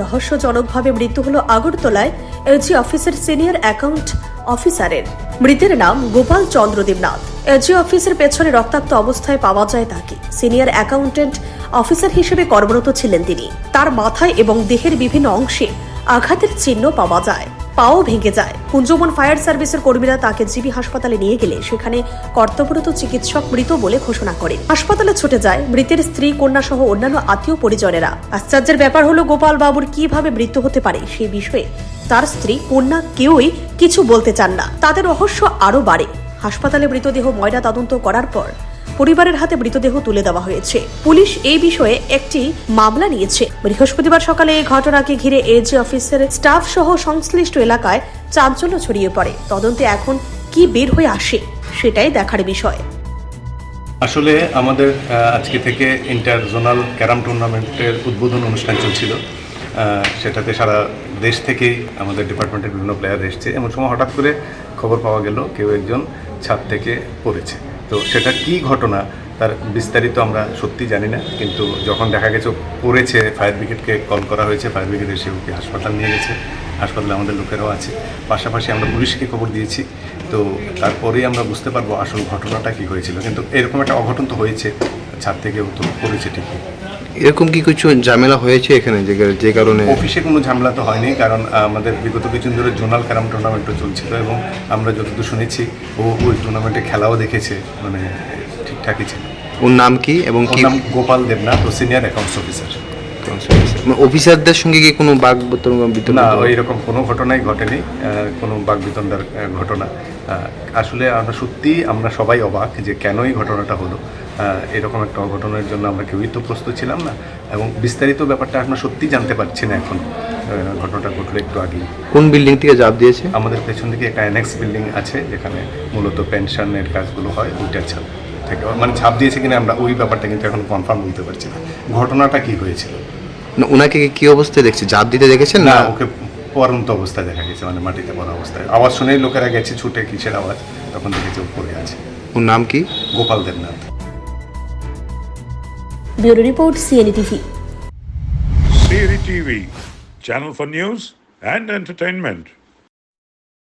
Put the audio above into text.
রহস্যজনকভাবে মৃত্যু হল আগরতলায় এজি অফিসের সিনিয়র অ্যাকাউন্ট অফিসারের। মৃতের নাম গোপাল চন্দ্র দেবনাথ। এজি অফিসের পেছনে রক্তাক্ত অবস্থায় পাওয়া যায় তাকে। সিনিয়র অ্যাকাউন্টেন্ট অফিসার হিসেবে কর্মরত ছিলেন তিনি। তার মাথায় এবং দেহের বিভিন্ন অংশে আঘাতের চিহ্ন পাওয়া যায়, পাও ভেঙে যায়। কুঞ্জবন ফায়ার সার্ভিসের কর্মীরা তাকে জিবি হাসপাতালে নিয়ে গেলে সেখানে কর্তব্যরত চিকিৎসক মৃত বলে ঘোষণা করে। হাসপাতালে ছুটে যায় মৃতের স্ত্রী, কন্যা সহ অন্যান্য আত্মীয় পরিজনেরা। আশ্চর্যের ব্যাপার হলো গোপাল বাবুর কিভাবে মৃত্যু হতে পারে সেই বিষয়ে তার স্ত্রী, কন্যা কেউই কিছু বলতে চান না। তাদের রহস্য আরো বাড়ে। হাসপাতালে মৃতদেহ ময়না তদন্ত করার পর পরিবারের হাতে মৃতদেহ তুলে দেওয়া হয়েছে। পুলিশ এই বিষয়ে একটি মামলা নিয়েছে। বৃহস্পতিবার সকালে এই ঘটনাকে ঘিরে এজি অফিসের স্টাফ সহ সংশ্লিষ্ট এলাকায় চাঞ্চল্য ছড়িয়ে পড়ে। তদন্তে এখন কি বের হয়ে আসে সেটাই দেখার বিষয়। আসলে আমাদের আজকে থেকে ইন্টার জোনাল ক্যারাম টুর্নামেন্টের উদ্বোধন অনুষ্ঠান চলছিল। সেটাতে সারা দেশ থেকেই আমাদের ডিপার্টমেন্টের বিভিন্ন প্লেয়ার এসছে। এমন সময় হঠাৎ করে খবর পাওয়া গেল কেউ একজন ছাদ থেকে পড়েছে। তো সেটা কি ঘটনা তার বিস্তারিত আমরা সত্যি জানি না, কিন্তু যখন দেখা গেছে পড়েছে, ফায়ার ব্রিগেডকে কল করা হয়েছে। ফায়ার ব্রিগেড এসে ওকে হাসপাতাল নিয়ে গেছে। হাসপাতালে আমাদের লোকেরাও আছে, পাশাপাশি আমরা পুলিশকে খবর দিয়েছি। তো তারপরেই আমরা বুঝতে পারবো আসল ঘটনাটা কি হয়েছিল। কিন্তু এরকম একটা অঘটন তো হয়েছে, ছাদ থেকে তো পড়েছে ঠিকই। এরকম কি কিছু ঝামেলা হয়েছে এখানে যে কারণে? অফিসে কোনো ঝামেলা তো হয়নি, কারণ আমাদের বিগত কিছুদিন ধরে জোনাল ক্যারাম টুর্নামেন্টও চলছিল এবং আমরা যতদূর শুনেছি ওই টুর্নামেন্টে খেলাও দেখেছে, মানে ঠিকঠাকই ছিল। ওর নাম কি এবং ওর নাম গোপাল দেবনাথ, ও সিনিয়র অ্যাকাউন্টস অফিসার। অফিসারদের সঙ্গে কি কোনো বাক বিতরণ? না, এরকম কোনো ঘটনাই ঘটেনি, কোনো বাক বিতণ্ডার ঘটনা। আসলে আমরা সবাই অবাক যে কেন এই ঘটনাটা হলো। এরকম একটা অঘটনের জন্য আমরা কেউই তো প্রস্তুত ছিলাম না, এবং বিস্তারিত ব্যাপারটা আমরা সত্যি জানতে পারছি না এখন। ঘটনাটা ঘটলো একটু আগেই। কোন বিল্ডিং থেকে ঝাঁপ দিয়েছে? আমাদের পেছন দিকে একটা অ্যানেক্স বিল্ডিং আছে যেখানে মূলত পেনশনের কাজগুলো হয়, ওইটার ছাদ থেকে মানে ঝাঁপ দিয়েছে কিনা আমরা ওই ব্যাপারটা কিন্তু এখন কনফার্ম বলতে পারছি না। ঘটনাটা কি হয়েছিল? ওনাকে কি অবস্থায় দেখছে? ঝাঁপ দিতে দেখেছেন? না, ওকে পড়ন্ত অবস্থায় দেখা গেছে, মানে মাটিতে পড়া অবস্থায়। আওয়াজ শুনেই লোকেরা গেছে ছুটে, কিসের আওয়াজ, তখন দেখেছে ও পড়ে আছে। ওর নাম কি? Gopal Debnath. Bureau report, CNE TV. CNE TV, channel for news and entertainment.